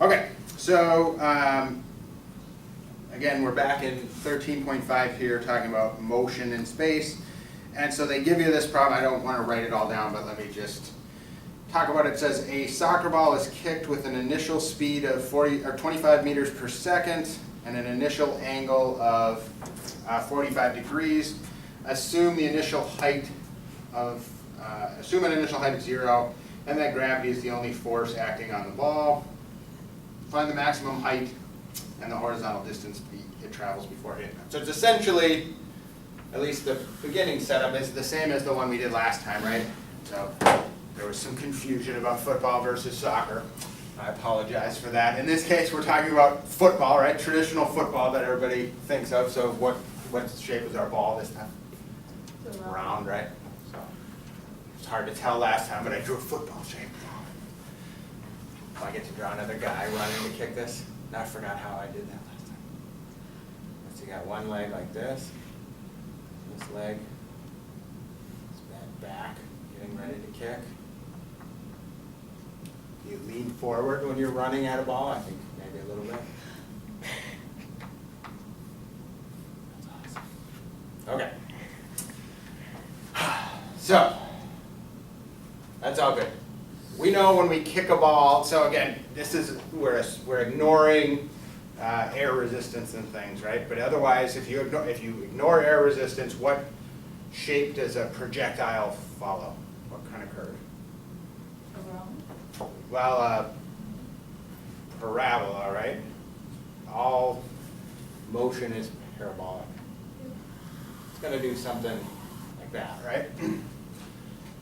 Okay, so again, we're back in 13.5 here, talking about motion in space. And so they give you this problem. I don't want to write it all down, but let me just talk about it. It says a soccer ball is kicked with an initial speed of 25 meters per second and an initial angle of 45 degrees. Assume an initial height of 0, and that gravity is the only force acting on the ball. Find the maximum height and the horizontal distance it travels before hitting them. So it's essentially, at least the beginning setup is the same as the one we did last time, right? So there was some confusion about football versus soccer. I apologize for that. In this case, we're talking about football, right? Traditional football that everybody thinks of. So what shape is our ball this time? Round, right? So it's hard to tell last time, but I drew a football shape. I get to draw another guy running to kick this. Now I forgot how I did that last time. So you got one leg like this. This leg is bent back, getting ready to kick. You lean forward when you're running at a ball, I think maybe a little bit. That's awesome. Okay. So, that's all good. We know when we kick a ball, so again, this is, we're ignoring air resistance and things, right? But otherwise, if you ignore air resistance, what shape does a projectile follow? What kind of curve? Well, parabola, right? All motion is parabolic. It's going to do something like that, right?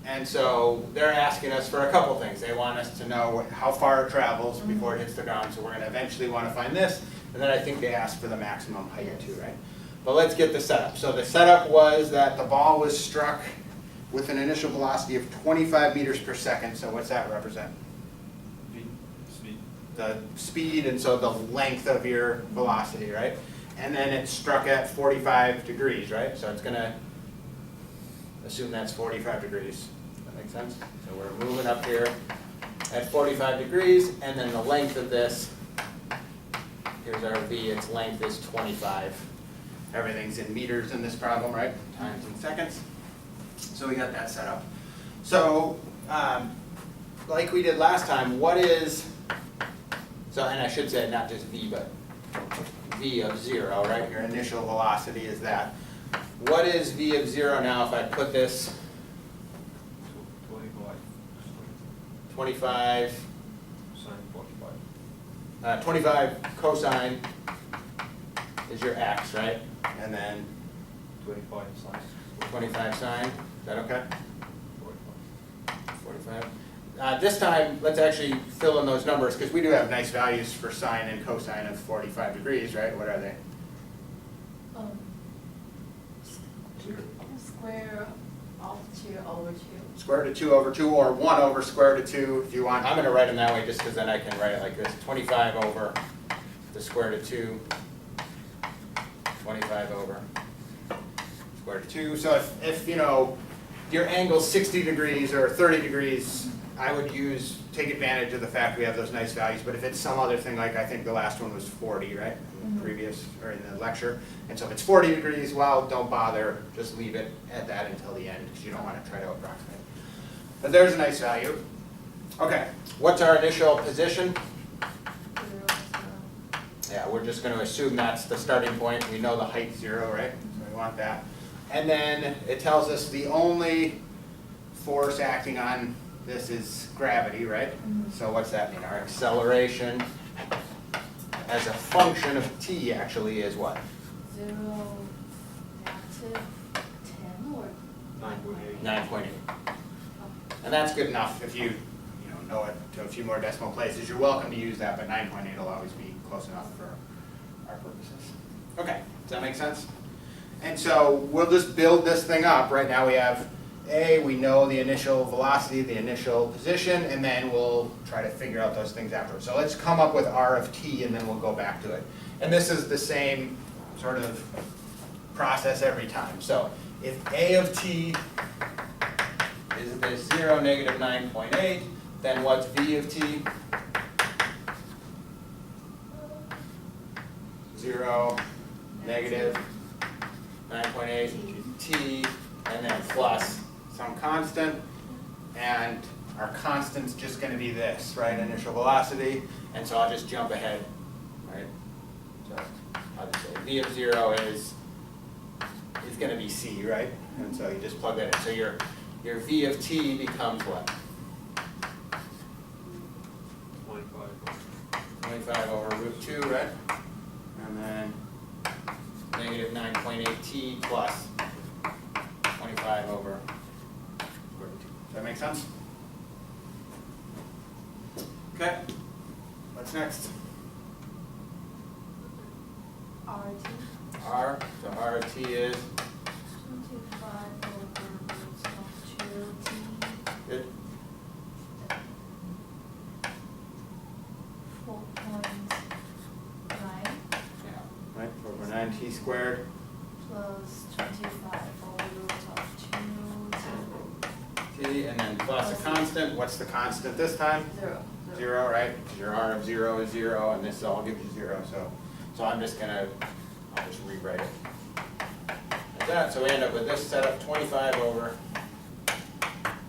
And so they're asking us for a couple things. They want us to know how far it travels before it hits the ground, so we're going to eventually want to find this. And then I think they asked for the maximum height too, right? But let's get the setup. So the setup was that the ball was struck with an initial velocity of 25 meters per second. So what's that represent? Speed. The speed, and so the length of your velocity, right? And then it's struck at 45 degrees, right? So it's going to assume that's 45 degrees. That makes sense? So we're moving up here at 45 degrees, and then the length of this, here's our v, its length is 25. Everything's in meters in this problem, right? Times in seconds. So we got that set up. So, like we did last time, what is, so, and I should say not just v, but v of 0, right? Your initial velocity is that. What is v of 0 now if I put this 25 cosine is your x, right? And then 25 sine. Is that okay? 45. This time, let's actually fill in those numbers, because we do have nice values for sine and cosine of 45 degrees, right? What are they? Square of 2 over 2. Square root of 2 over 2, or 1 over square root of 2 if you want. I'm going to write them that way just because then I can write it like this. 25 over the square root of 2. 25 over square root of 2. So if you know, your angle's 60 degrees or 30 degrees, I would take advantage of the fact we have those nice values. But if it's some other thing, like I think the last one was 40, right? In the previous, or in the lecture. And so if it's 40 degrees, well, don't bother. Just leave it at that until the end, because you don't want to try to approximate. But there's a nice value. Okay, what's our initial position? 0, 0. Yeah, we're just going to assume that's the starting point. We know the height's 0, right? So we want that. And then it tells us the only force acting on this is gravity, right? So what's that mean? Our acceleration as a function of t actually is what? 0, negative 10 or 9.8. 9.8. And that's good enough if you know it to a few more decimal places. You're welcome to use that, but 9.8 will always be close enough for our purposes. Okay, does that make sense? And so we'll just build this thing up. Right now we have A, we know the initial velocity, the initial position, and then we'll try to figure out those things afterwards. So let's come up with R of t, and then we'll go back to it. And this is the same sort of process every time. So if A of t is this 0, negative 9.8, then what's v of t? 0, negative 9.8 t, and then plus some constant. And our constant's just going to be this, right? Initial velocity. And so I'll just jump ahead, right? So I'll just say v of 0 is going to be c, right? And so you just plug that in. So your v of t becomes what? 25 over root 2, right? And then negative 9.8t plus 25 over root 2. Does that make sense? Okay. What's next? RT. R. So R of t is 25 over root of 2t. good. 4.9 Yeah. Right. Over 9t squared. plus 25 over root of 2t. T, and then plus a constant. What's the constant this time? 0. 0, right? Because your R of 0 is 0, and this all gives you 0. So I'm just gonna, I'll just rewrite it like that. So we end up with this setup: 25 over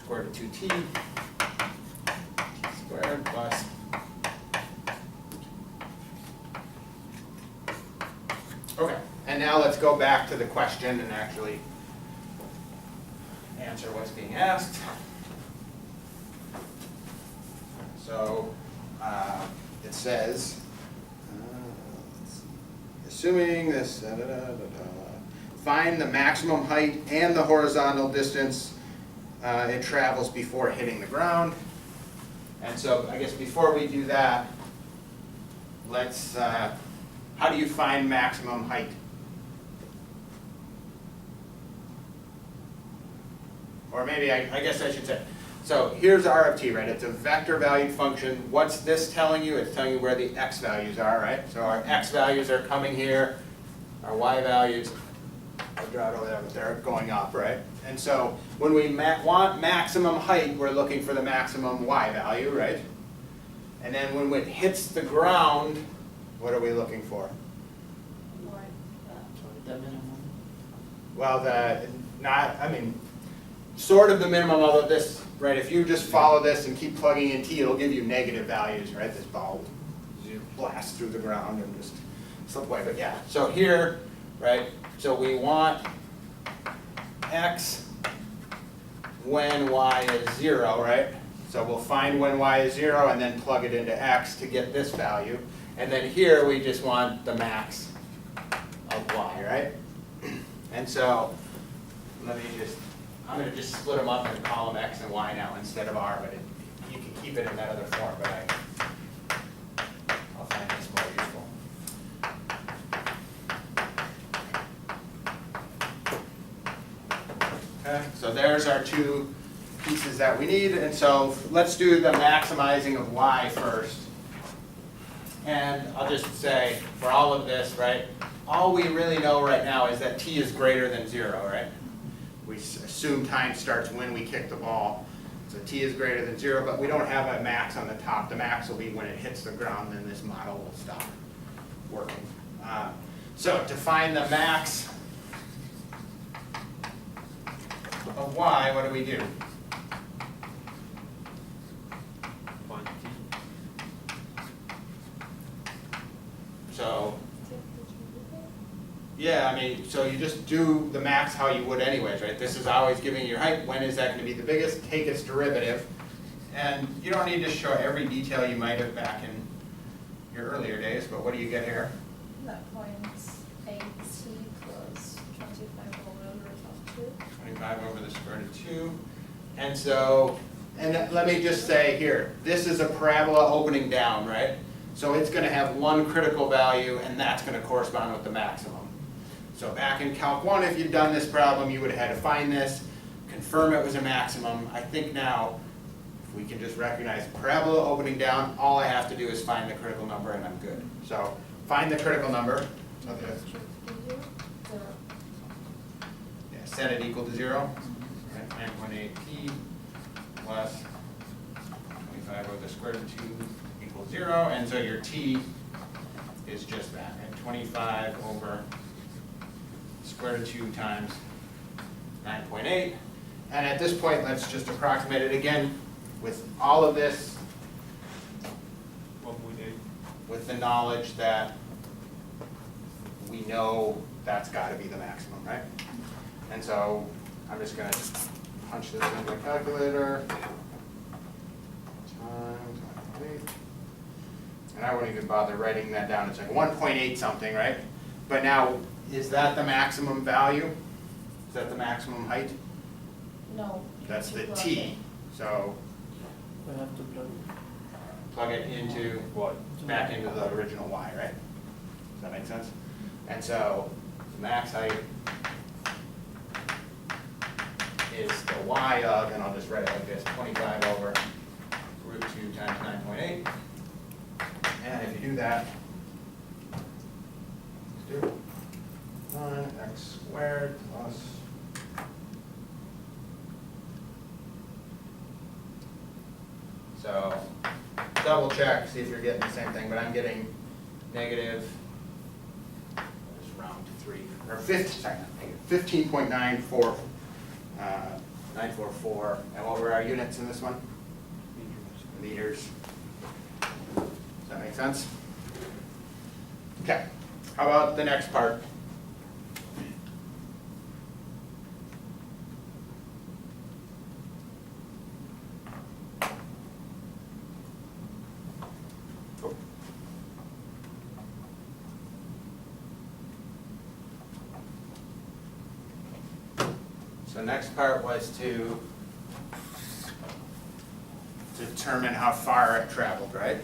square root of 2t, t squared plus. Okay, and now let's go back to the question and actually answer what's being asked. So it says, let's see, assuming this, find the maximum height and the horizontal distance it travels before hitting the ground. And so I guess before we do that, let's, how do you find maximum height? Or maybe I guess I should say, so here's R of t, right? It's a vector valued function. What's this telling you? It's telling you where the x values are, right? So our x values are coming here. Our y values, I'll draw it over there, but they're going up, right? And so when we want maximum height, we're looking for the maximum y value, right? And then when it hits the ground, what are we looking for? The minimum. Well, sort of the minimum, although this, right, if you just follow this and keep plugging in t, it'll give you negative values, right? This ball will blast through the ground and just slip away. But yeah, so here, right, so we want x when y is 0, right? So we'll find when y is 0 and then plug it into x to get this value. And then here we just want the max of y, right? And so let me just, I'm going to just split them up and call them x and y now instead of r, but you can keep it in that other form, but I'll find this more useful. Okay, so there's our two pieces that we need, and so let's do the maximizing of y first. And I'll just say, for all of this, right, all we really know right now is that t is greater than 0, right? We assume time starts when we kick the ball. So t is greater than 0, but we don't have a max on the top. The max will be when it hits the ground, then this model will stop working. So to find the max of y, what do we do? Find t. So, yeah, I mean, so you just do the max how you would anyways, right? This is always giving you your height. When is that going to be the biggest? Take its derivative. And you don't need to show every detail you might have back in your earlier days, but what do you get here? That points 8t plus 25 over root of 2. 25 over the square root of 2. And so, and let me just say here, this is a parabola opening down, right? So it's going to have one critical value, and that's going to correspond with the maximum. So back in Calc 1, if you'd done this problem, you would have had to find this, confirm it was a maximum. I think now, if we can just recognize parabola opening down, all I have to do is find the critical number, and I'm good. So find the critical number of this. Yeah, set it equal to 0. Right, 9.8p plus 25 over the square root of 2 equals 0, and so your t is just that, right? 25 over square root of 2 times 9.8. And at this point, let's just approximate it again with all of this, 1.8. with the knowledge that we know that's got to be the maximum, right? And so I'm just going to punch this into the calculator. Times 9.8. And I wouldn't even bother writing that down. It's like 1.8 something, right? But now, is that the maximum value? Is that the maximum height? No. you That's have to the plug T. it. So I have to plug plug it into What? back into the original Y, right? Does that make sense? And so the max height is the Y of, and I'll just write it like this, 25 over root 2 times 9.8. And if you do that, let's do 9x squared plus so double check, see if you're getting the same thing, but I'm getting negative, I'll just round to 3, or 15.94, 944, and what were our units in this one? Meters. Does that make sense? Okay, how about the next part? Oh. So next part was to determine how far it traveled, right?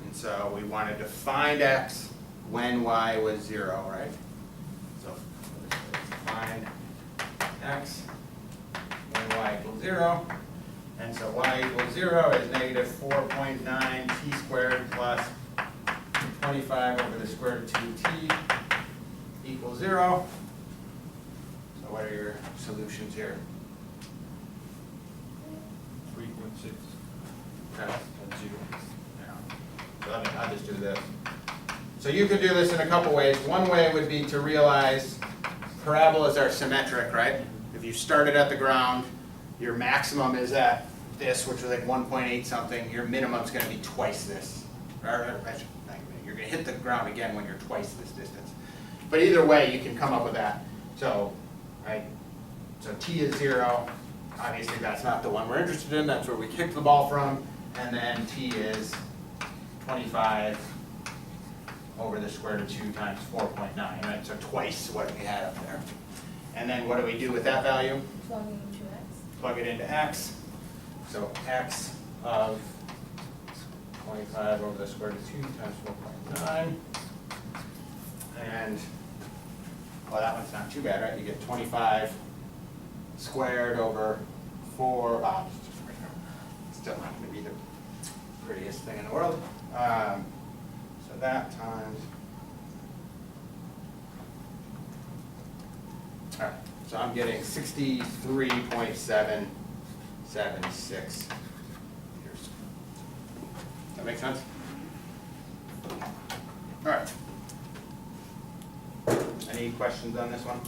And so we wanted to find x when y was 0, right? So find x when y equals 0. And so y equals 0 is negative 4.9 t squared plus 25 over the square root of 2t equals 0. So what are your solutions here? 3.6. Okay. And 0. Yeah. So I'll just do this. So you could do this in a couple ways. One way would be to realize parabolas are symmetric, right? If you started at the ground, your maximum is at this, which was like 1.8 something. Your minimum is going to be twice this. You're going to hit the ground again when you're twice this distance. But either way, you can come up with that. So, right? So t is 0. Obviously, that's not the one we're interested in. That's where we kicked the ball from. And then t is 25 over the square root of 2 times 4.9, right? So twice what we had up there. And then what do we do with that value? Plug it into x. Plug it into x. So x of 25 over the square root of 2 times 4.9. And, well, that one's not too bad, right? You get 25 squared over 4, still not going to be the prettiest thing in the world. So that times, all right, so I'm getting 63.776 meters. That make sense? All right. Any questions on this one?